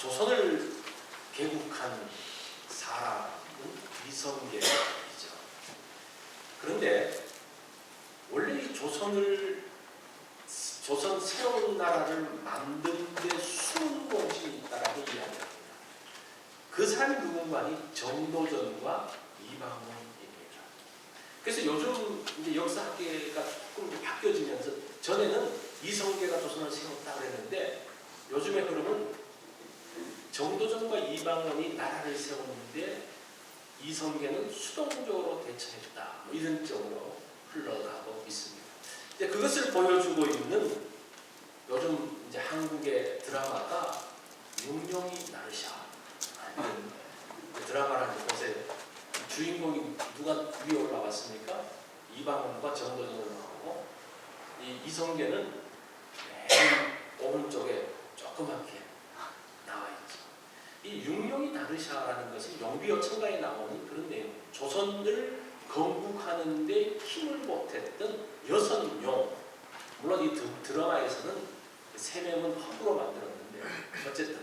조선을 개국한 사람은 이성계이죠. 그런데 원래 이 조선 새로운 나라를 만든 데 숨은 공신이 있다라고 이야기합니다. 그 사람이 누군가니 정도전과 이방원입니다. 그래서 요즘 이제 역사학계가 조금 바뀌어지면서 전에는 이성계가 조선을 세웠다 그랬는데 요즘의 흐름은 정도전과 이방원이 나라를 세웠는데 이성계는 수동적으로 대처했다. 이런 쪽으로 흘러가고 있습니다. 이제 그것을 보여주고 있는 요즘 이제 한국의 드라마가 윤용이 나르샤 드라마라는 곳에 주인공이 누가 위에 올라왔습니까? 이방원과 정도전을 나오고 이 이성계는 맨 오른쪽에 조그맣게 나와 있죠. 이 윤용이 나르샤라는 것은 용비어천가에 나오는 그런 내용. 조선을 건국하는 데 힘을 보탰던 여선용. 물론 이 드라마에서는 세 명은 허구로 만들었는데 어쨌든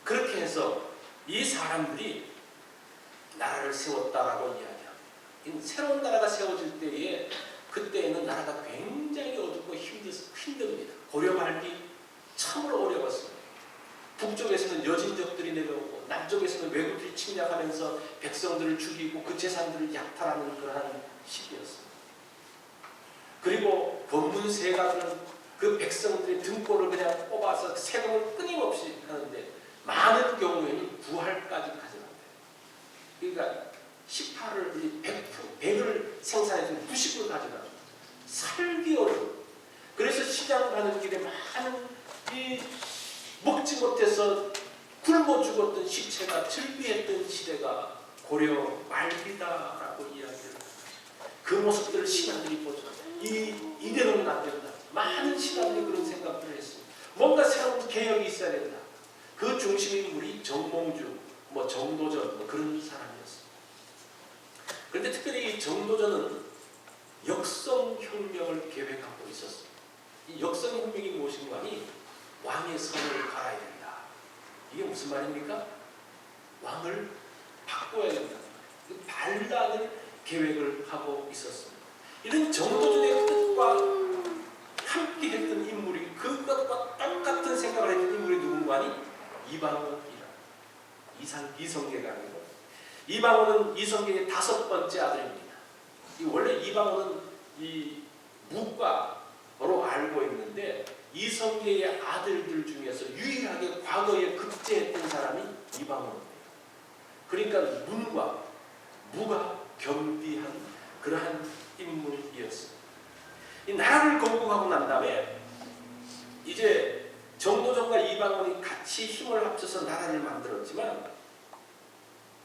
그렇게 해서 이 사람들이 나라를 세웠다라고 이야기합니다. 새로운 나라가 세워질 때에 그때에는 나라가 굉장히 어둡고 힘듭니다. 고려 말기 참으로 어려웠습니다. 북쪽에서는 여진족들이 내려오고 남쪽에서는 외국들이 침략하면서 백성들을 죽이고 그 재산들을 약탈하는 그러한 시기였습니다. 그리고 법문세가들은 그 백성들의 등골을 그냥 뽑아서 세금을 끊임없이 하는데 많은 경우에는 부활까지 가져간대요. 그러니까 18을 100을 생산해서 90을 가져가요. 살기 어려워. 그래서 시장 가는 길에 많은 이 먹지 못해서 굶어 죽었던 시체가 즐비했던 시대가 고려 말기다라고 이야기를 합니다. 그 모습들을 신하들이 보죠. 이대로는 안 된다. 많은 신하들이 그런 생각들을 했습니다. 뭔가 새로운 개혁이 있어야 된다. 그 중심 인물이 정몽주, 정도전 그런 사람이었습니다. 그런데 특별히 이 정도전은 역성혁명을 계획하고 있었습니다. 이 역성혁명이 무엇인가 하니 왕의 성을 갈아야 된다. 이게 무슨 말입니까? 왕을 바꿔야 된다. 반란을 계획을 하고 있었습니다. 이런 정도전의 뜻과 함께 했던 인물이 그것과 똑같은 생각을 했던 인물이 누군가 하니 이방원이라. 이성계가 아니고 이방원은 이성계의 5번째 아들입니다. 원래 이방원은 이 무과로 알고 있는데 이성계의 아들들 중에서 유일하게 과거에 급제했던 사람이 이방원입니다. 그러니까 문과 무가 겸비한 그러한 인물이었습니다. 이 나라를 건국하고 난 다음에 이제 정도전과 이방원이 같이 힘을 합쳐서 나라를 만들었지만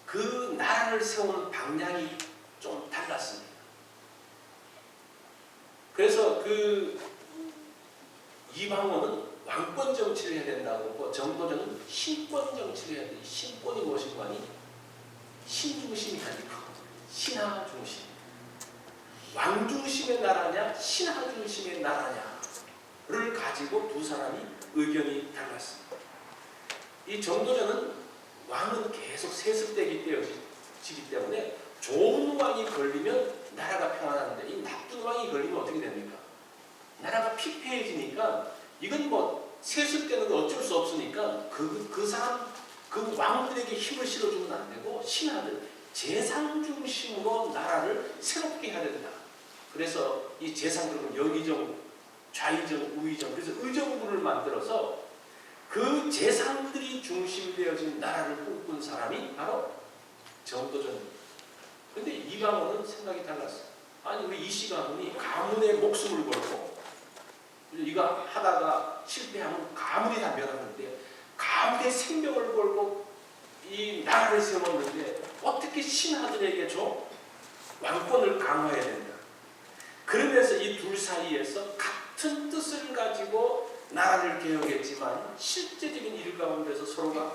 그 나라를 세우는 방향이 좀 달랐습니다. 그래서 그 이방원은 왕권 정치를 해야 된다고 하고 정도전은 신권 정치를 해야 된다. 신권이 무엇인가 하니 신중심이 아니고 신하 중심. 왕 중심의 나라냐 신하 중심의 나라냐를 가지고 두 사람이 의견이 달랐습니다. 이 정도전은 왕은 계속 세습되기 때문에 좋은 왕이 걸리면 나라가 평안한데 이 나쁜 왕이 걸리면 어떻게 됩니까? 나라가 피폐해지니까 이건 세습되는 거 어쩔 수 없으니까 그 사람 그 왕들에게 힘을 실어주면 안 되고 신하들 재상 중심으로 나라를 새롭게 해야 된다. 그래서 이 재상들은 영의정, 좌의정, 우의정 그래서 의정부를 만들어서 그 재상들이 중심되어진 나라를 꿈꾼 사람이 바로 정도전입니다. 그런데 이방원은 생각이 달랐어요. 아니 우리 이씨 가문이 가문의 목숨을 걸고 이거 하다가 실패하면 가문이 다 멸하는데 가문의 생명을 걸고 이 나라를 세웠는데 어떻게 신하들에게 줘? 왕권을 강화해야 된다. 그러면서 이 둘 사이에서 같은 뜻을 가지고 나라를 개혁했지만 실제적인 일 가운데서 서로가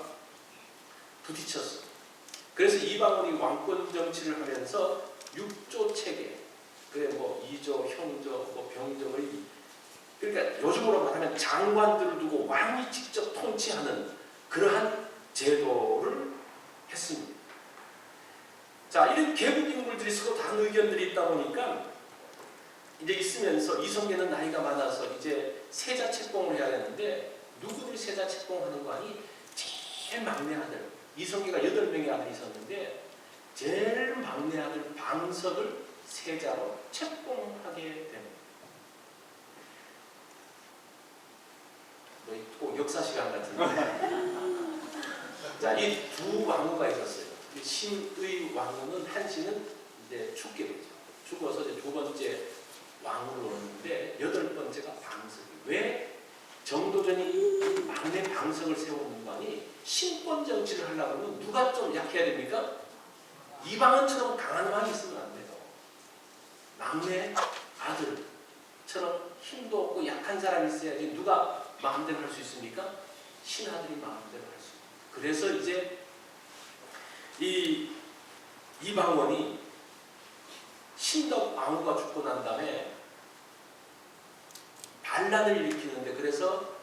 부딪혔어. 그래서 이방원이 왕권 정치를 하면서 6조 체계, 그래 이조, 형조, 병조의 그러니까 요즘으로 말하면 장관들을 두고 왕이 직접 통치하는 그러한 제도를 했습니다. 자, 이런 개국 인물들이 서로 다른 의견들이 있다 보니까 이제 있으면서 이성계는 나이가 많아서 이제 세자 책봉을 해야 되는데 누구를 세자 책봉하는 거 아니? 제일 막내 아들, 이성계가 8명의 아들이 있었는데 제일 막내 아들 방석을 세자로 책봉하게 됩니다. 꼭 역사 시간 같은데. 자, 이 두 왕후가 있었어요. 신의 왕후는 한씨는 이제 죽게 되죠. 죽어서 이제 두 번째 왕으로 오는데 8번째가 방석이. 왜 정도전이 막내 방석을 세우는 거 아니? 신권 정치를 하려고 하면 누가 좀 약해야 됩니까? 이방원처럼 강한 왕이 있으면 안 돼요. 막내 아들처럼 힘도 없고 약한 사람이 있어야지 누가 마음대로 할 수 있습니까? 신하들이 마음대로 할 수 있습니다. 그래서 이제 이 이방원이 신덕 왕후가 죽고 난 다음에 반란을 일으키는데 그래서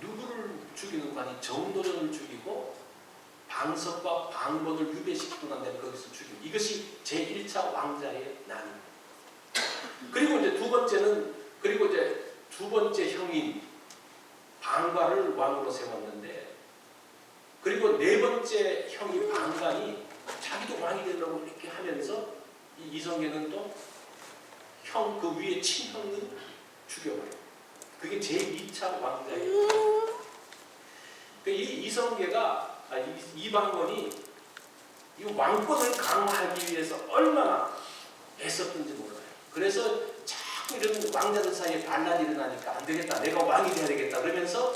누구를 죽이는 거 아니? 정도전을 죽이고 방석과 방본을 유배시키고 난 다음에 거기서 죽이고 이것이 제1차 왕자의 난입니다. 그리고 이제 두 번째 형인 방과를 왕으로 세웠는데 그리고 4번째 형이 방관이 자기도 왕이 되려고 이렇게 하면서 이 이성계는 또 형 그 위에 친형은 죽여버려요. 그게 제2차 왕자예요. 이 이성계가 이방원이 이 왕권을 강화하기 위해서 얼마나 애썼던지 몰라요. 그래서 자꾸 이런 왕자들 사이에 반란이 일어나니까 안 되겠다. 내가 왕이 돼야 되겠다. 그러면서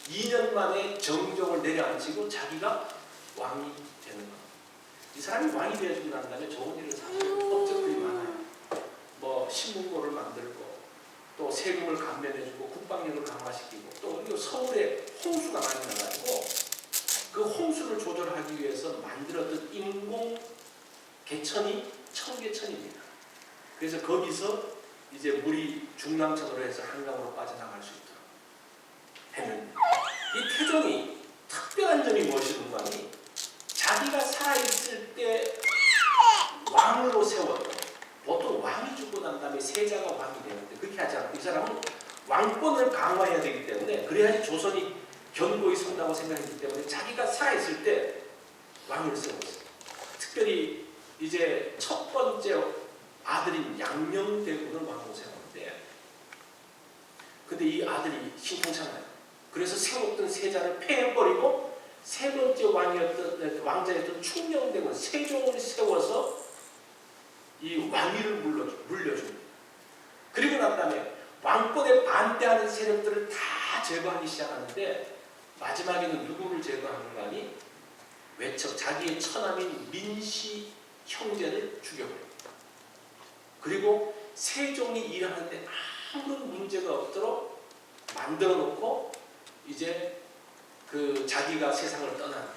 2년 만에 정종을 내려앉히고 자기가 왕이 되는 거예요. 이 사람이 왕이 되어주고 난 다음에 좋은 일을 사실 업적들이 많아요. 뭐 신문고를 만들고 또 세금을 감면해주고 국방력을 강화시키고 또 그리고 서울에 홍수가 많이 나가지고 그 홍수를 조절하기 위해서 만들었던 인공 개천이 청계천입니다. 그래서 거기서 이제 물이 중남천으로 해서 한강으로 빠져나갈 수 있도록 했는데 이 태종이 특별한 점이 무엇이든가 하니 자기가 살아있을 때 왕으로 세웠던 보통 왕이 죽고 난 다음에 세자가 왕이 되는데 그렇게 하지 않고 이 사람은 왕권을 강화해야 되기 때문에 그래야지 조선이 견고히 선다고 생각했기 때문에 자기가 살아있을 때 왕을 세웠어요. 특별히 이제 첫 번째 아들인 양녕대군을 왕으로 세웠는데 근데 이 아들이 신통찮아요. 그래서 세웠던 세자를 폐해버리고 세 번째 왕자였던 충녕대군 세종을 세워서 이 왕위를 물려줍니다. 그리고 난 다음에 왕권에 반대하는 세력들을 다 제거하기 시작하는데 마지막에는 누구를 제거하는가 하니 외척 자기의 처남인 민씨 형제를 죽여버립니다. 그리고 세종이 일하는데 아무런 문제가 없도록 만들어 놓고 이제 그 자기가 세상을 떠난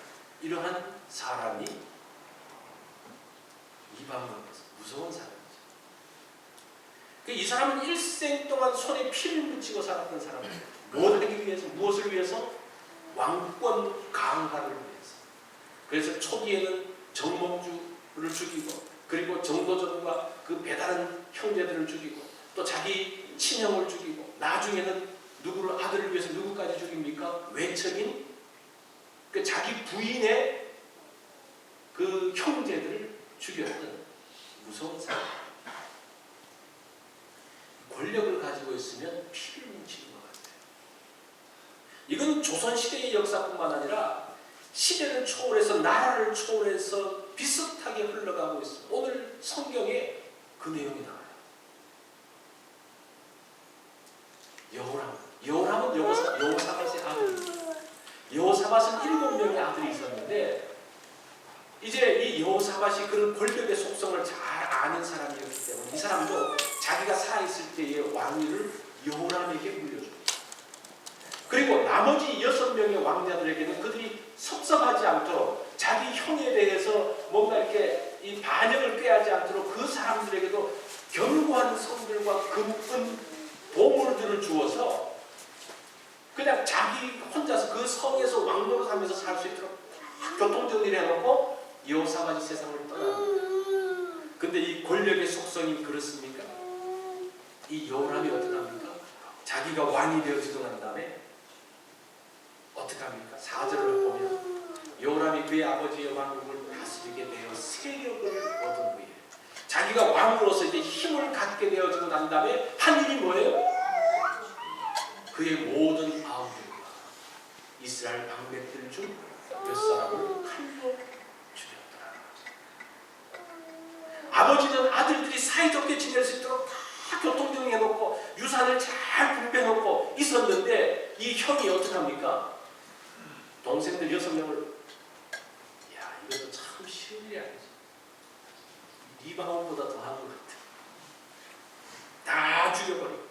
이러한 사람이 이방원에서 무서운 사람이죠. 이 사람은 일생 동안 손에 피를 묻히고 살았던 사람이에요. 무엇하기 위해서? 무엇을 위해서? 왕권 강화를 위해서. 그래서 초기에는 정몽주를 죽이고 그리고 정도전과 그 배다른 형제들을 죽이고 또 자기 친형을 죽이고 나중에는 누구를 아들을 위해서 누구까지 죽입니까? 외척인 그 자기 부인의 그 형제들을 죽였던 무서운 사람. 권력을 가지고 있으면 피를 뭉치는 것 같아요. 이건 조선시대의 역사뿐만 아니라 시대를 초월해서 나라를 초월해서 비슷하게 흘러가고 있습니다. 오늘 성경에 그 내용이 나와요. 여호람은 여호사밧의 아들입니다. 여호사밧은 7명의 아들이 있었는데 이제 이 여호사밧이 그런 권력의 속성을 잘 아는 사람이었기 때문에 이 사람도 자기가 살아있을 때의 왕위를 여호람에게 물려줍니다. 그리고 나머지 6명의 왕자들에게는 그들이 섭섭하지 않도록 자기 형에 대해서 뭔가 이렇게 이 반역을 꾀하지 않도록 그 사람들에게도 견고한 성들과 금은 보물들을 주어서 그냥 자기 혼자서 그 성에서 왕노릇 풍성하면서 살 수 있도록 교통정리를 해놓고 여호사밧이 세상을 떠납니다. 근데 이 권력의 속성이 그렇습니까? 이 여호람이 어떻게 합니까? 자기가 왕이 되어지고 난 다음에 어떻게 합니까? 4절을 보면 여호람이 그의 아버지의 왕국을 다스리게 되어 세력을 얻은 후에 자기가 왕으로서 이제 힘을 갖게 되어지고 난 다음에 한 일이 뭐예요? 그의 모든 아우들과 이스라엘 방백들 중 몇 사람을 칼로 죽였더라. 아버지는 아들들이 사이좋게 지낼 수 있도록 다 교통정리해놓고 유산을 잘 분배해놓고 있었는데 이 형이 어떻게 합니까? 동생들 6명을 야 이것도 참 쉬운 일이 아니지. 리바운보다 더한 것 같아. 다 죽여버리고.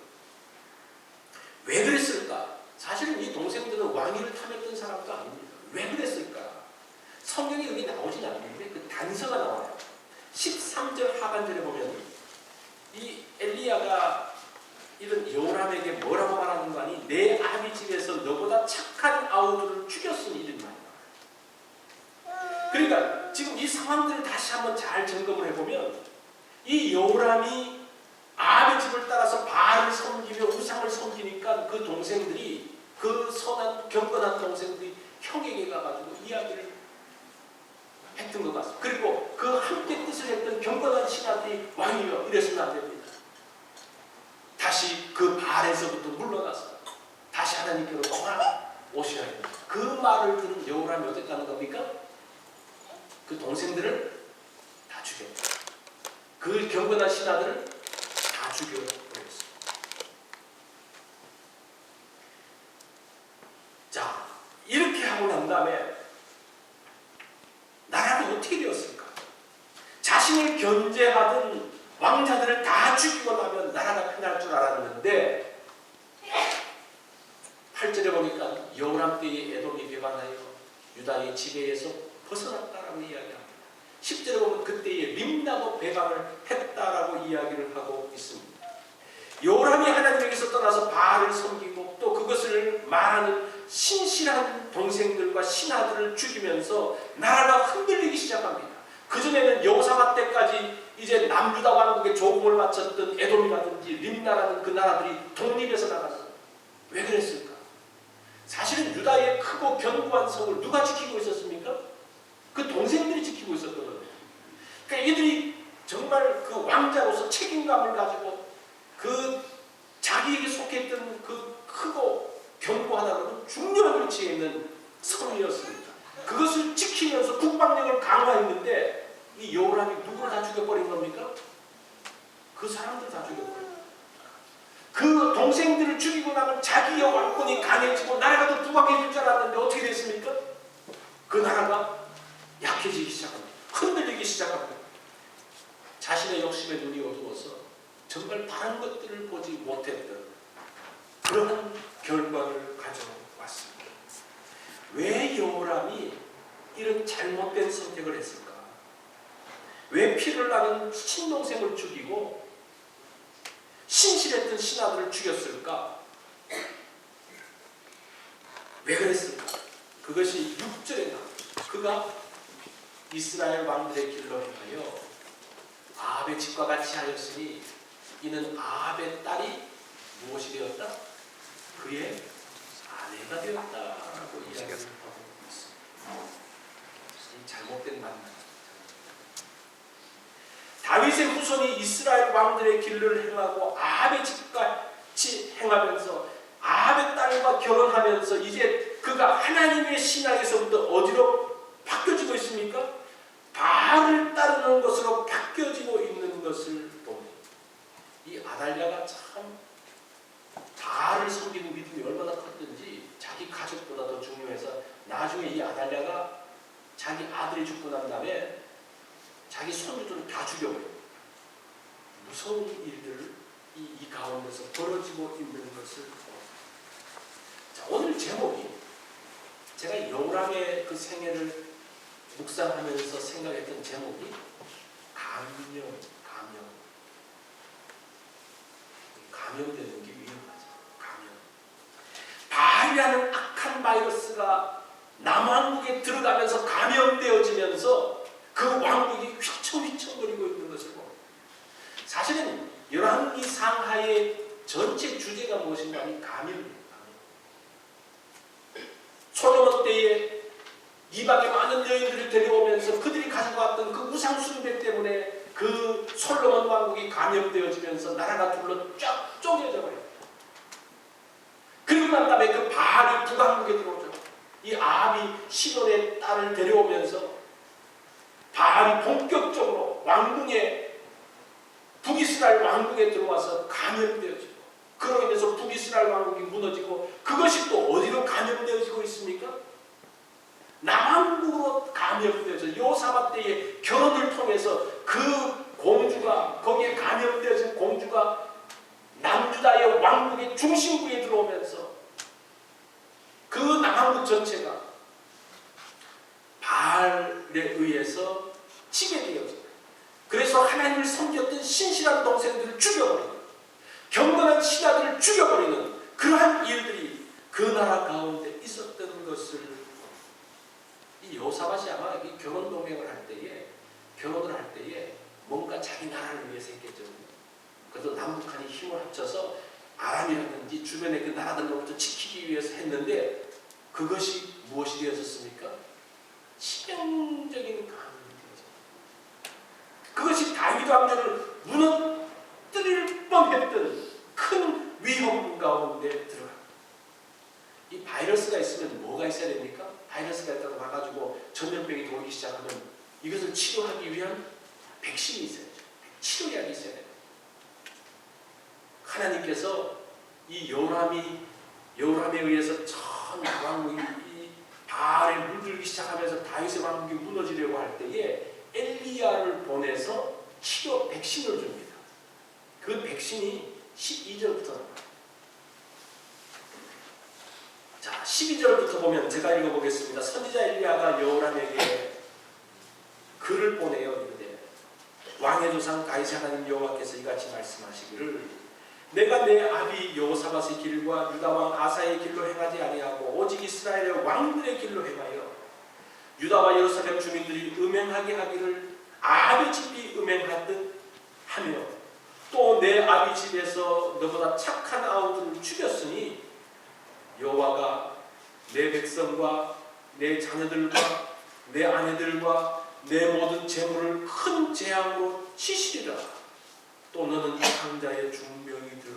왜 그랬을까? 사실은 이 동생들은 왕위를 탐했던 사람도 아닙니다. 왜 그랬을까? 성경이 여기 나오진 않는데 그 단서가 나와요. 13절 하반절에 보면 이 엘리야가 이런 여호람에게 뭐라고 말하는 거 아니? 내 아비 집에서 너보다 착한 아우들을 죽였으니 이런 말이야. 그러니까 지금 이 상황들을 다시 한번 잘 점검을 해보면 이 여호람이 아비 집을 따라서 바알을 섬기며 우상을 섬기니까 그 동생들이 그 선한 경건한 동생들이 형에게 가가지고 이야기를 했던 것 같습니다. 그리고 그 함께 뜻을 했던 경건한 신하들이 왕이여 이래서는 안 됩니다. 다시 그 바알에서부터 물러나서 다시 하나님께로 돌아오셔야 됩니다. 그 말을 들은 여호람이 어떻게 하는 겁니까? 그 동생들을 다 죽였다. 그 경건한 신하들을 다 죽여버렸습니다. 자, 이렇게 하고 난 다음에 나라가 어떻게 되었을까? 자신을 견제하던 왕자들을 다 죽이고 나면 나라가 편할 줄 알았는데 8절에 보니까 여호람 때에 에돔이 배반하여 유다의 지배에서 벗어났다라고 이야기합니다. 10절에 보면 그때에 림나고 배반을 했다라고 이야기를 하고 있습니다. 여호람이 하나님에게서 떠나서 바알을 섬기고 또 그것을 말하는 신실한 동생들과 신하들을 죽이면서 나라가 흔들리기 시작합니다. 그전에는 여호사밧 때까지 이제 남유다 왕국에 조공을 바쳤던 에돔이라든지 림나라는 그 나라들이 독립해서 나갔어요. 왜 그랬을까? 사실은 유다의 크고 견고한 성을 누가 지키고 있었습니까? 그 동생들이 지키고 있었거든요. 그러니까 이들이 정말 그 왕자로서 책임감을 가지고 그 자기에게 속했던 그 크고 견고하다는 중요한 위치에 있는 성이었습니다. 그것을 지키면서 국방력을 강화했는데 이 여호람이 누구를 다 죽여버린 겁니까? 그 사람들 다 죽여버린 거예요. 그 동생들을 죽이고 나면 자기의 왕권이 강해지고 나라가 더 부강해질 줄 알았는데 어떻게 됐습니까? 그 나라가 약해지기 시작합니다. 흔들리기 시작합니다. 자신의 욕심에 눈이 어두워서 정말 다른 것들을 보지 못했던 그러한 결과를 가져왔습니다. 왜 여호람이 이런 잘못된 선택을 했을까? 왜 피를 나는 친동생을 죽이고 신실했던 신하들을 죽였을까? 왜 그랬을까? 그것이 6절에 나옵니다. 그가 이스라엘 왕들의 길로 행하여 아합의 집과 같이 하였으니 이는 아합의 딸이 무엇이 되었다? 그의 아내가 되었다라고 이야기를 하고 있습니다. 잘못된 만남. 다윗의 후손이 이스라엘 왕들의 길을 행하고 아합의 집같이 행하면서 아합의 딸과 결혼하면서 이제 그가 하나님의 신앙에서부터 어디로 바뀌어지고 있습니까? 바알을 따르는 것으로 바뀌어지고 있는 것을 봅니다. 이 아달랴가 참 바알을 섬기는 믿음이 얼마나 컸든지 자기 가족보다 더 중요해서 나중에 이 아달랴가 자기 아들이 죽고 난 다음에 자기 손주들을 다 죽여버려요. 무서운 일들을 이 가운데서 벌어지고 있는 것을 봅니다. 자, 오늘 제목이 제가 여호람의 그 생애를 묵상하면서 생각했던 제목이 감염되는 게 위험하죠. 감염. 바알이라는 악한 바이러스가 남왕국에 들어가면서 감염되어지면서 그 왕국이 휘청휘청거리고 있는 것을 봅니다. 사실은 열왕기 상하의 전체 주제가 무엇인가 하니 감염입니다. 솔로몬 때에 이방의 많은 여인들을 데려오면서 그들이 가져왔던 그 우상 숭배 때문에 그 솔로몬 왕국이 감염되어지면서 나라가 둘러 쫙 쪼개져 버려요. 그리고 난 다음에 그 바알이 북왕국에 들어오죠. 이 아합이 시돈의 딸을 데려오면서 바알이 본격적으로 왕궁에 북이스라엘 왕국에 들어와서 감염되어지고 그로 인해서 북이스라엘 왕국이 무너지고 그것이 또 어디로 감염되어지고 있습니까? 남왕국으로 감염되어져 요사밧 때의 결혼을 통해서 그 공주가 거기에 감염되어진 공주가 남주다의 왕국의 중심부에 들어오면서 그 남왕국 전체가 바알에 의해서 지배되어집니다. 그래서 하나님을 섬겼던 신실한 동생들을 죽여버리는 경건한 신하들을 죽여버리는 그러한 일들이 그 나라 가운데 있었던 것을 이 요사밧이 아마 이 결혼 동맹을 할 때에 결혼을 할 때에 뭔가 자기 나라를 위해서 했겠죠. 그래서 남북한이 힘을 합쳐서 아람이라든지 주변의 그 나라들로부터 지키기 위해서 했는데 그것이 무엇이 되었습니까? 치명적인 감염이 되었습니다. 그것이 다윗 왕조를 무너뜨릴 뻔했던 큰 위험 가운데 들어갑니다. 이 바이러스가 있으면 뭐가 있어야 됩니까? 바이러스가 있다고 와가지고 전염병이 돌기 시작하면 이것을 치료하기 위한 백신이 있어야죠. 치료약이 있어야 됩니다. 하나님께서 이 요람에 의해서 전 왕국이 이 바알에 물들기 시작하면서 다윗의 왕국이 무너지려고 할 때에 엘리야를 보내서 치료 백신을 줍니다. 그 백신이 12절부터 나옵니다. 자, 12절부터 보면 제가 읽어보겠습니다. 선지자 엘리야가 여호람에게 글을 보내어 이르되 왕의 조상 다윗의 하나님 여호와께서 이같이 말씀하시기를 내가 내 아비 여호사밧의 길과 유다 왕 아사의 길로 행하지 아니하고 오직 이스라엘의 왕들의 길로 행하여 유다와 예루살렘 주민들이 음행하게 하기를 아합의 집이 음행하듯 하며 또 내 아비 집에서 너보다 착한 아우들을 죽였으니 여호와가 내 백성과 내 자녀들과 내 아내들과 내 모든 재물을 큰 재앙으로 치시리라. 또 너는 창자의 중병이 들어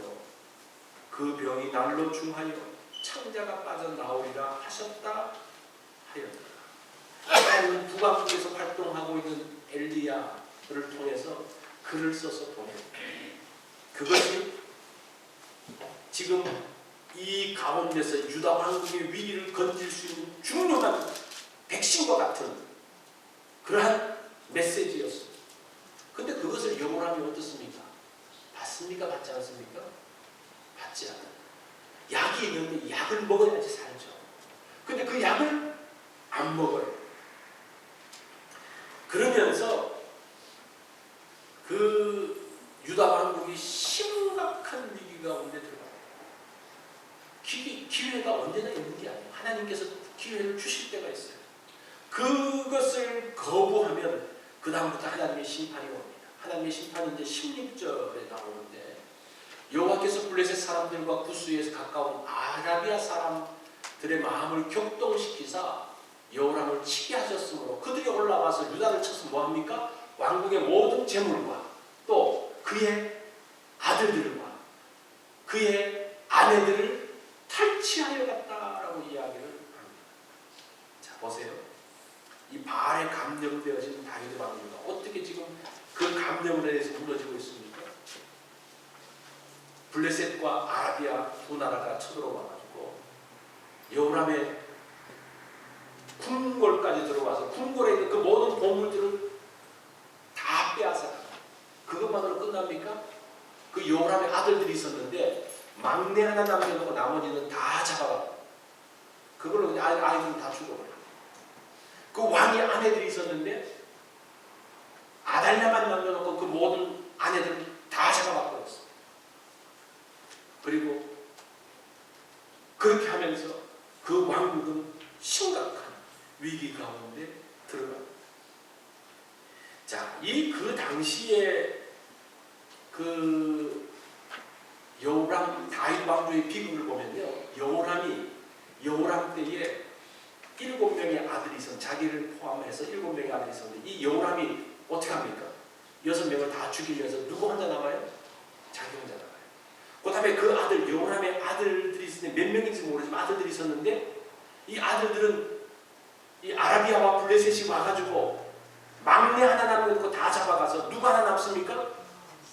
그 병이 날로 중하여 창자가 빠져나오리라 하셨다 하였다. 하나님은 북왕국에서 활동하고 있는 엘리야를 통해서 글을 써서 보냅니다. 그것이 지금 이 가운데서 유다 왕국의 위기를 건질 수 있는 중요한 백신과 같은 그러한 메시지였습니다. 근데 그것을 여호람이 어떻습니까? 받습니까? 받지 않습니까? 받지 않아요. 약이 있는데 약을 먹어야지 살죠. 근데 그 약을 안 먹어요. 그러면서 그 유다 왕국이 심각한 위기 가운데 들어가요. 기회가 언제나 있는 게 아니에요. 하나님께서 기회를 주실 때가 있어요. 그것을 거부하면 그 다음부터 하나님의 심판이 옵니다. 하나님의 심판은 이제 16절에 나오는데 여호와께서 블레셋 사람들과 구스에서 가까운 아라비아 사람들의 마음을 격동시키사 여호람을 치게 하셨으므로 그들이 올라와서 유다를 쳐서 뭐합니까? 왕국의 모든 재물과 또 그의 아들들과 그의 아내들을 탈취하여 갔다라고 이야기를 합니다. 자, 보세요. 이 바알에 감염되어진 다윗의 왕국이 어떻게 지금 그 감염에 대해서 무너지고 있습니까? 블레셋과 아라비아 두 나라가 쳐들어와가지고 여호람의 궁궐까지 들어와서 궁궐에 있는 그 모든 보물들을 다 빼앗아. 그것만으로 끝납니까? 그 여호람의 아들들이 있었는데 막내 하나 남겨놓고 나머지는 다 잡아가고 그걸로 그냥 아이들은 다 죽어버려요. 그 왕의 아내들이 있었는데 아달랴만 남겨놓고 그 모든 아내들을 다 잡아버렸어요. 그리고 그렇게 하면서 그 왕국은 심각한 위기 가운데 들어갑니다. 자, 그 당시에 그 여호람 다윗 왕조의 비극을 보면요, 여호람 때에 7명의 아들이 있었는데, 자기를 포함해서 7명의 아들이 있었는데, 이 여호람이 어떻게 합니까? 6명을 다 죽이면서 누구 혼자 남아요? 자기 혼자 남아요. 그 다음에 그 아들, 여호람의 아들들이 있었는데, 몇 명인지 모르지만 아들들이 있었는데, 이 아들들은 이 아라비아와 블레셋이 와가지고 막내 하나 남는 거 다 잡아가서 누가 하나 남습니까?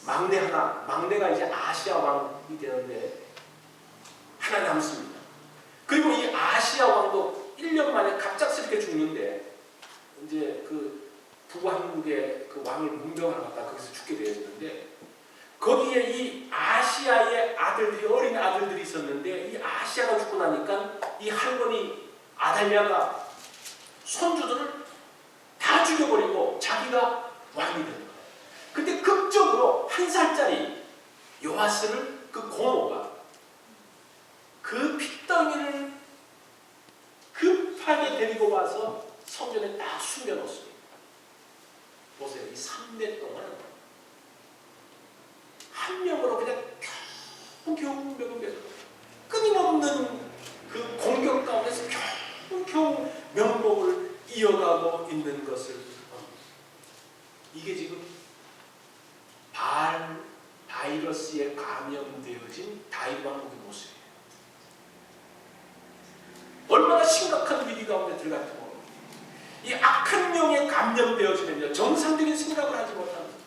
막내가 이제 아시아 왕이 되는데 하나 남습니다. 그리고 이 아시아 왕도 1년 만에 갑작스럽게 죽는데, 이제 그 북왕국의 그 왕을 문병하러 갔다 거기서 죽게 되었는데, 거기에 이 아시아의 아들들이, 어린 아들들이 있었는데, 이 아시아가 죽고 나니까 이 할머니 아달랴가 손주들을 다 죽여버리고 자기가 왕이 된 거예요. 근데 극적으로 1살짜리 요아스를 그 고모가 그 핏덩이를 급하게 데리고 와서 성전에 딱 숨겨놓습니다. 보세요. 이 3대 동안 한 명으로 그냥 겨우 끊임없는 그 공격 가운데서 겨우 명복을 이어가고 있는 것을 봅니다. 이게 지금 바이러스에 감염되어진 다윗 왕국의 모습이에요. 얼마나 심각한 위기 가운데 들어갔는지 모릅니다. 이 악한 영에 감염되어지면요, 정상적인 생각을 하지 못합니다.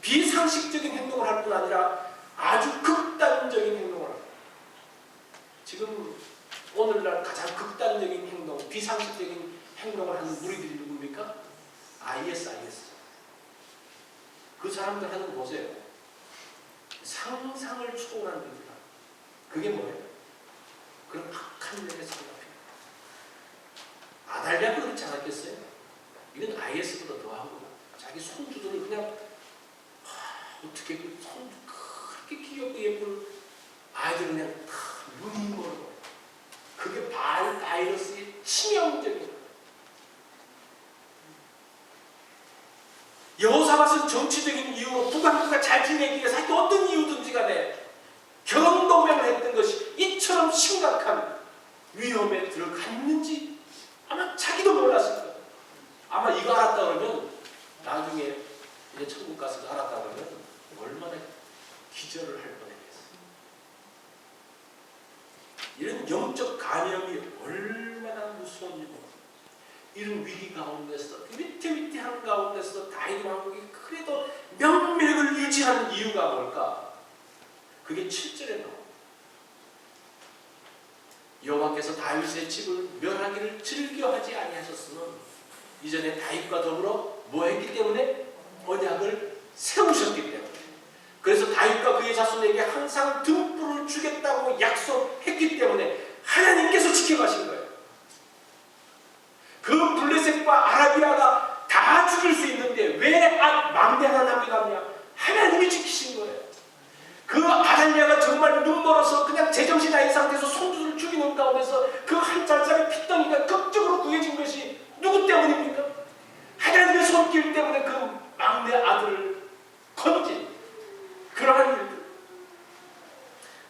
비상식적인 행동을 할 뿐 아니라 아주 극단적인 행동을 합니다. 지금 오늘날 가장 극단적인 행동, 비상식적인 행동을 하는 무리들이 누굽니까? IS. 그 사람들 하는 거 보세요. 상상을 초월한 일이다. 그게 뭐예요? 그런 악한 일에 사로잡힙니다. 아달랴도 그렇지 않았겠어요? 이건 IS보다 더하고, 자기 손주들을 그냥 어떻게 그 손주 그렇게 귀엽고 예쁜 아이들을 그냥 눈이 멀고, 그게 바이러스의 치명적인 거예요. 여호사밧은 정치적인 이유로 북왕국가 잘 지내기 위해서 하여튼 어떤 이유든지 간에 경동맹을 했던 것이 이처럼 심각한 위험에 들어갔는지 아마 자기도 몰랐을 거예요. 아마 이거 알았다 그러면, 나중에 이제 천국 가서 알았다 그러면 얼마나 기절을 할 뻔했겠어요. 이런 영적 감염이 얼마나 무서운 일입니까? 이런 위기 가운데서, 위태위태한 가운데서 다윗 왕국이 그래도 명맥을 유지하는 이유가 뭘까? 그게 7절에 나옵니다. 여호와께서 다윗의 집을 멸하기를 즐겨하지 아니하셨으면, 이전에 다윗과 더불어 뭐 했기 때문에? 언약을 세우셨기 때문에. 그래서 다윗과 그의 자손에게 항상 등불을 주겠다고 약속했기 때문에 하나님께서 지켜가신 거예요. 그 블레셋과 아라비아가 다 죽일 수 있는데 왜 막내 하나 남겨놨냐? 하나님이 지키신 거예요. 그 아달랴가 정말 눈멀어서 그냥 제정신 아닌 상태에서 손주를 죽이는 가운데서 그 1살짜리 핏덩이가 극적으로 구해진 것이 누구 때문입니까? 하나님의 손길 때문에 그 막내 아들을 건진 그러한 일들,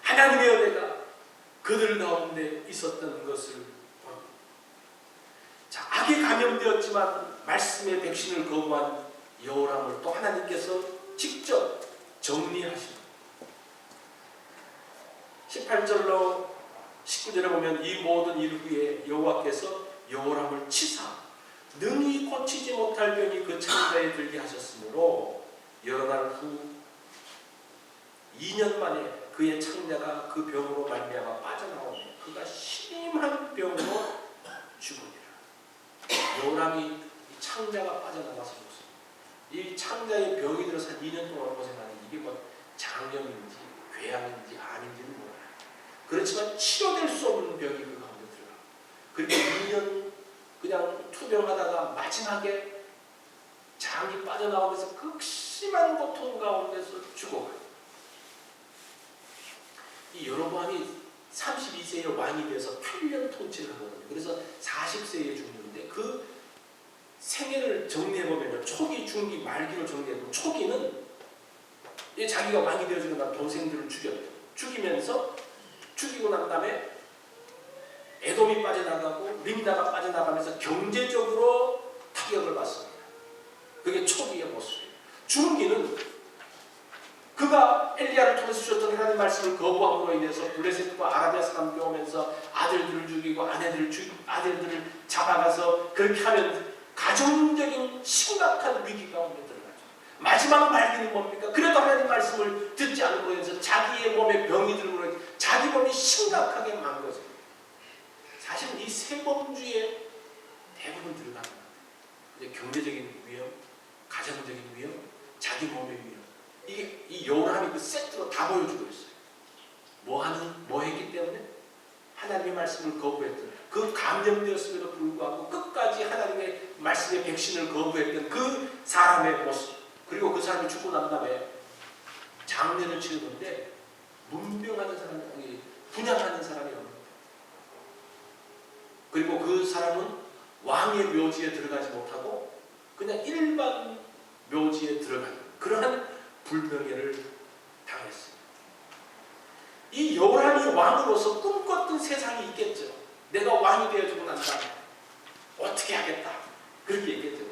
하나님의 은혜가 그들 가운데 있었던 것을 봅니다. 자, 악에 감염되었지만 말씀의 백신을 거부한 여호람을 또 하나님께서 직접 정리하십니다. 18절로 19절에 보면, 이 모든 일 후에 여호와께서 여호람을 치사 능히 고치지 못할 병이 그 창자에 들게 하셨으므로 여러 날 후 2년 만에 그의 창자가 그 병으로 말미암아 빠져나오니 그가 심한 병으로 죽으니라. 여호람이 이 창자가 빠져나가서 죽었습니다. 이 창자의 병이 들어서 2년 동안 고생하는, 이게 뭐 장염인지 궤양인지 암인지는 몰라요. 그렇지만 치료될 수 없는 병이 그 가운데 들어가. 그리고 2년 그냥 투병하다가 마지막에 장이 빠져나오면서 극심한 고통 가운데서 죽어가요. 이 여로보암이 32세에 왕이 돼서 8년 통치를 하거든요. 그래서 40세에 죽는 생애를 정리해보면요. 초기, 중기, 말기로 정리해보면 초기는 자기가 왕이 되어주는 날 동생들을 죽이면서 죽이고 난 다음에 에돔이 빠져나가고 림다가 빠져나가면서 경제적으로 타격을 받습니다. 그게 초기의 모습이에요. 중기는 그가 엘리야를 통해서 주셨던 하나님의 말씀을 거부함으로 인해서 블레셋과 아라비아 사람들이 오면서 아들들을 죽이고 아들들을 잡아가서 그렇게 하면 가정적인 심각한 위기 가운데 들어가죠. 마지막 말기는 뭡니까? 그래도 하나님 말씀을 듣지 않음으로 인해서 자기의 몸에 병이 들므로 자기 몸이 심각하게 망가져요. 사실 이 세 범주에 대부분 들어가는 거예요. 경제적인 위험, 가정적인 위험, 자기 몸의 위험. 이게 이 요람이 그 세트로 다 보여주고 있어요. 뭐 했기 때문에? 하나님의 말씀을 거부했던, 그 감정되었음에도 불구하고 끝까지 하나님의 말씀의 백신을 거부했던 그 사람의 모습. 그리고 그 사람이 죽고 난 다음에 장례를 치르는데 문병하는 사람이, 분양하는 사람이 없는. 그리고 그 사람은 왕의 묘지에 들어가지 못하고 그냥 일반 묘지에 들어가는 그러한 불명예를 당했습니다. 이 요람이 왕으로서 꿈꿨던 세상이 있겠죠. 내가 왕이 되어주고 난 다음에 어떻게 하겠다. 그렇게 얘기했죠.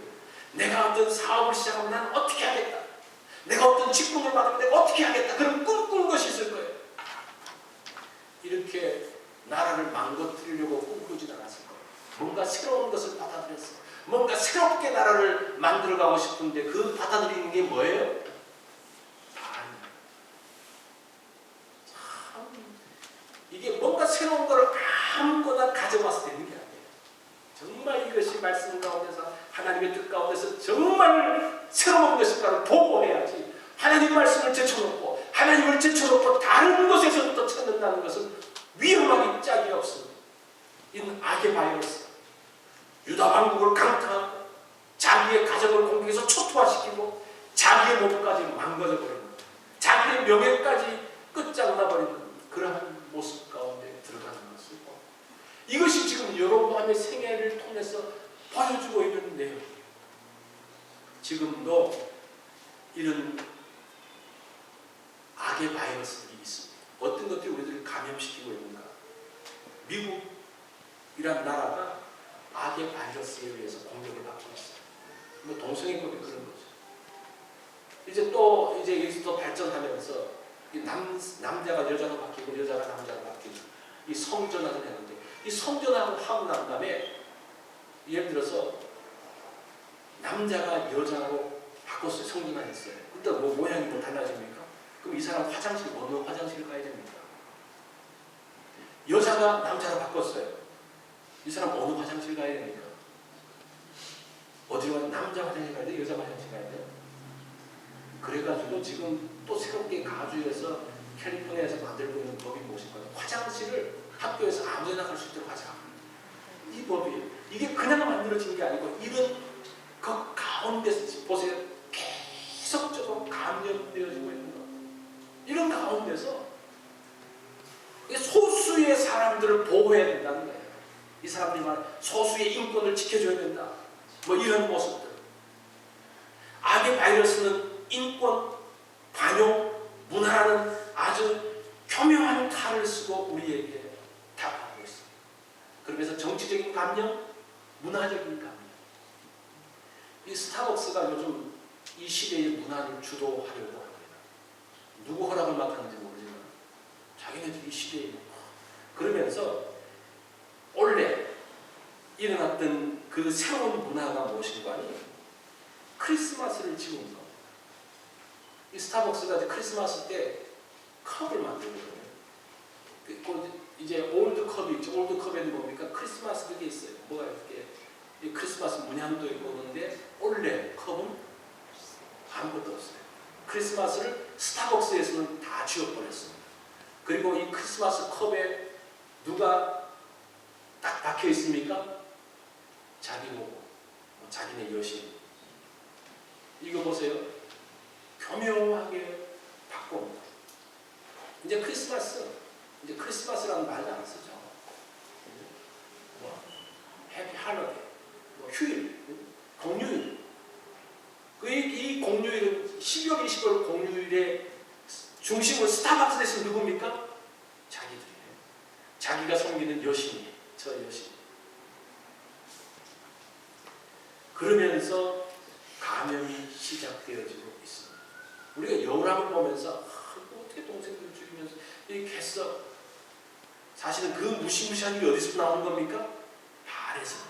내가 어떤 사업을 시작하면 난 어떻게 하겠다. 내가 어떤 직분을 받으면 내가 어떻게 하겠다. 그런 꿈꾼 것이 있을 거예요. 이렇게 나라를 망가뜨리려고 꿈꾸진 않았을 거예요. 뭔가 새로운 것을 받아들였어요. 뭔가 새롭게 나라를 만들어가고 싶은데 그 받아들이는 게 뭐예요? 참 이게 뭔가 새로운 걸 아무거나 가져와서 되는 게 아니에요. 정말 이것이 말씀 가운데서 하나님의 뜻 가운데서 정말 새로운 것을 바로 보고해야지. 하나님 말씀을 제쳐놓고 하나님을 제쳐놓고 다른 곳에서부터 찾는다는 것은 위험하기 짝이 없습니다. 이는 악의 바이러스. 유다 왕국을 강타하고 자기의 가정을 공격해서 초토화시키고 자기의 몸까지 망가져버리는, 자기의 명예까지 끝장나버리는 그러한 모습 가운데 들어가는 것이고, 이것이 지금 여로보암의 생애를 통해서 보여주고 있는 내용이에요. 지금도 이런 악의 바이러스들이 있습니다. 어떤 것들이 우리들을 감염시키고 있는가? 미국이란 나라가 악의 바이러스에 의해서 공격을 받고 있어요. 뭐 동성애법이 그런 거죠. 이제 여기서 또 발전하면서 남자가 여자로 바뀌고 여자가 남자로 바뀌고 이 성전환을 했는데, 이 성전환을 하고 난 다음에 예를 들어서 남자가 여자로 바꿨어요. 성전환했어요. 근데 뭐 모양이 뭐 달라집니까? 그럼 이 사람 화장실, 어느 화장실 가야 됩니까? 여자가 남자로 바꿨어요. 이 사람 어느 화장실 가야 됩니까? 어디로 가야 돼? 남자 화장실 가야 돼? 여자 화장실 가야 돼? 그래가지고 지금 또 새롭게 가주에서 캘리포니아에서 만들고 있는 법이 무엇일까요? 화장실을 학교에서 아무데나 갈 수 있도록 하자. 이 법이에요. 이게 그냥 만들어진 게 아니고 이런 그 가운데서 보세요. 계속적으로 감염되어지고 있는 것. 이런 가운데서 소수의 사람들을 보호해야 된다는 거예요. 이 사람들이 말 소수의 인권을 지켜줘야 된다. 뭐 이런 모습들. 악의 바이러스는 인권, 관용, 문화라는 아주 교묘한 칼을 쓰고 우리에게 다가오고 있습니다. 그러면서 정치적인 감염, 문화적인 감염. 이 스타벅스가 요즘 이 시대의 문화를 주도하려고 합니다. 누구 허락을 맡았는지 모르지만 자기네들이 이 시대에 그러면서 원래 일어났던 그 새로운 문화가 무엇인가 하니 크리스마스를 지은 겁니다. 이 스타벅스가 크리스마스 때 컵을 만들거든요. 이제 올드 컵이 있죠. 올드 컵에는 뭡니까? 크리스마스 그게 있어요. 뭐가 이렇게 이 크리스마스 문양도 있고 그런데 원래 컵은 아무것도 없어요. 크리스마스를 스타벅스에서는 다 지워버렸습니다. 그리고 이 크리스마스 컵에 누가 딱 박혀 있습니까? 자기 로고, 자기네 여신. 이거 보세요. 교묘하게 바꿔옵니다. 이제 크리스마스라는 말도 안 쓰죠. 뭐 해피 할러데이, 뭐 휴일, 공휴일. 이 공휴일은 12월 20일 공휴일의 중심을 스타벅스 대신 누굽니까? 자기들이에요. 자기가 섬기는 여신이에요. 저 여신. 그러면서 감염이 시작되어지고 있습니다. 우리가 여울함을 보면서 어떻게 동생들 죽이면서 이렇게 했어. 사실은 그 무시무시한 게 어디서 나오는 겁니까? 발에서부터.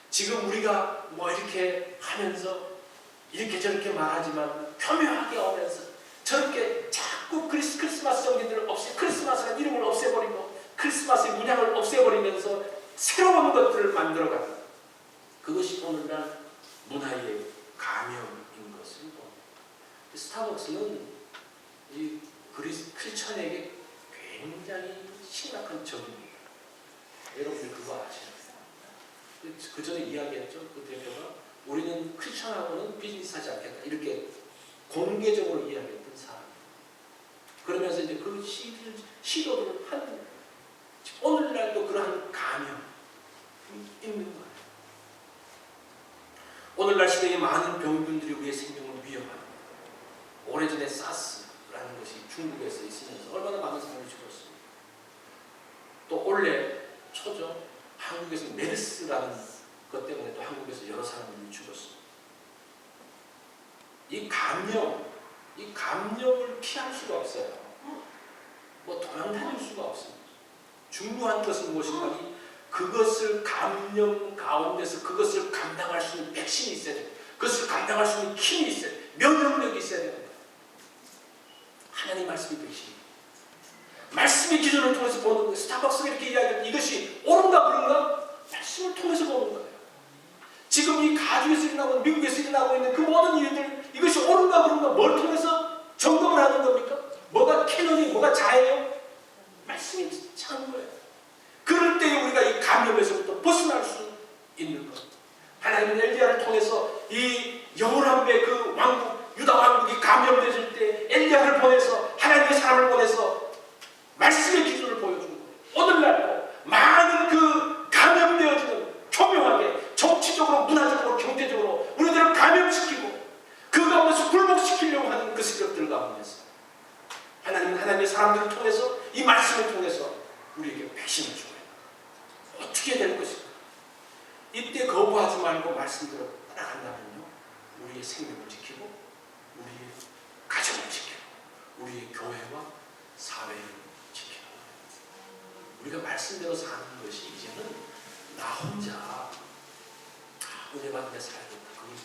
지금 우리가 뭐 이렇게 하면서 이렇게 저렇게 말하지만 교묘하게 오면서 저렇게 자꾸 크리스마스 정신들을 크리스마스라는 이름을 없애버리고 크리스마스의 문양을 없애버리면서 새로운 것들을 만들어가는 그것이 오늘날 문화의 감염인 것을 봅니다. 스타벅스는 이 크리스천에게 굉장히 심각한 적입니다. 여러분들 그거 아시죠? 그 전에 이야기했죠. 그 대표가 우리는 크리스천하고는 비즈니스하지 않겠다 이렇게 공개적으로 이야기했던 사람이에요. 그러면서 이제 그 시도를 한 오늘날도 그러한 감염이 있는 거예요. 오늘날 시대에 많은 병균들이 우리의 생명을 위협합니다. 오래전에 사스라는 것이 중국에서 있으면서 얼마나 많은 사람이 죽었습니다. 또 올해 초죠. 한국에서 메르스라는 것 때문에 또 한국에서 여러 사람들이 죽었습니다. 이 감염을 피할 수가 없어요. 뭐 도망 다닐 수가 없습니다. 중요한 것은 무엇인가? 그것을 감염 가운데서 그것을 감당할 수 있는 백신이 있어야 돼요. 그것을 감당할 수 있는 힘이 있어야 돼요. 면역력이 있어야 됩니다. 하나님 말씀이 백신입니다. 말씀의 기준을 통해서 보는 거예요. 스타벅스가 이렇게 이야기하는 이것이 옳은가 그런가? 말씀을 통해서 보는 거예요. 지금 이 가죽에서 일어나고 미국에서 일어나고 있는 그 모든 일들 이것이 옳은가 그런가? 뭘 통해서 점검을 하는 겁니까? 뭐가 캐논이 뭐가 자예요? 말씀이 차는 거예요. 그럴 때 우리가 이 감염에서부터 벗어날 수 있는 것. 하나님은 엘리야를 통해서 이 여호람의 그 왕국 유다 왕국이 감염되질 때 엘리야를 보내서 하나님의 사람을 보내서 말씀의 기준을 보여주는 거예요. 오늘날도 많은 그 감염되어지는 교묘하게 정치적으로 문화적으로 경제적으로 우리들을 감염시키고 그 가운데서 굴복시키려고 하는 그 세력들 가운데서 하나님은 하나님의 사람들을 통해서 이 말씀을 통해서 우리에게 백신을 주고 어떻게 될 것인가? 이때 거부하지 말고 말씀대로 따라간다면요. 우리의 생명을 지키고 우리의 가정을 지키고 우리의 교회와 사회를 지키는 거예요. 우리가 말씀대로 사는 것이 이제는 나 혼자 은혜 받는 데 살겠다. 그걸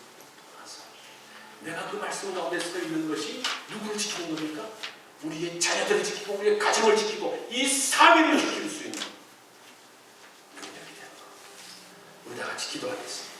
떠나서 내가 그 말씀 가운데 서 있는 것이 누구를 지키는 겁니까? 우리의 자녀들을 지키고 우리의 가정을 지키고 이 사회를 지킬 수 있는 우리 다 같이 기도하겠습니다.